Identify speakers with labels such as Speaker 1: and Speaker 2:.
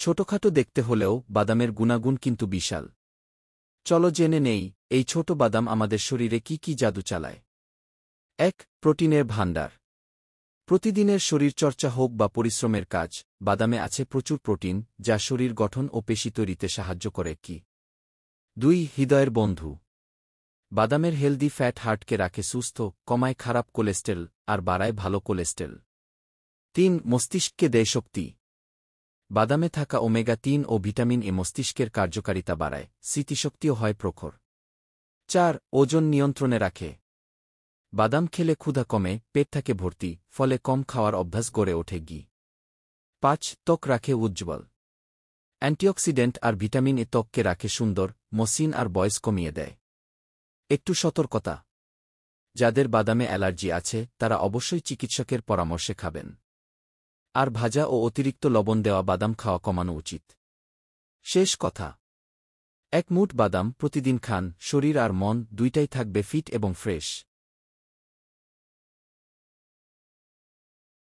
Speaker 1: ছোটখাটো দেখতে হলেও বাদামের গুণাগুণ কিন্তু বিশাল। চলো জেনে নেই এই ছোট বাদাম আমাদের শরীরে কি কি জাদু চালায়। ১. প্রোটিনের ভাণ্ডার। প্রতিদিনের শরীরচর্চা হোক বা পরিশ্রমের কাজ, বাদামে আছে প্রচুর প্রোটিন যা শরীর গঠন ও পেশি তৈরিতে সাহায্য করে। ২. হৃদয়ের বন্ধু। বাদামের হেলদি ফ্যাট হার্টকে রাখে সুস্থ, কমায় খারাপ কোলেস্টেরল আর বাড়ায় ভালো কোলেস্টেরল। ৩. মস্তিষ্ককে দেয় শক্তি। বাদামে থাকা ওমেগা-৩ ও ভিটামিন এ মস্তিষ্কের কার্যকারিতা বাড়ায়, স্মৃতিশক্তিও হয় প্রখর। ৪. ওজন নিয়ন্ত্রণে রাখে। বাদাম খেলে ক্ষুধা কমে, পেট থাকে ভর্তি, ফলে কম খাওয়ার অভ্যাস গড়ে ওঠে। ৫. ত্বক রাখে উজ্জ্বল। অ্যান্টিঅক্সিডেন্ট আর ভিটামিন এ ত্বককে রাখে সুন্দর, মসৃণ আর বয়স কমিয়ে দেয়। একটু সতর্কতা: যাদের বাদামে অ্যালার্জি আছে তারা অবশ্যই চিকিৎসকের পরামর্শে খাবেন। আর ভাজা ও অতিরিক্ত লবণ দেওয়া বাদাম খাওয়া কমানো উচিত। শেষ কথা: ১ মুঠ বাদাম প্রতিদিন খান, শরীর আর মন দুইটাই থাকবে ফিট এবং ফ্রেশ।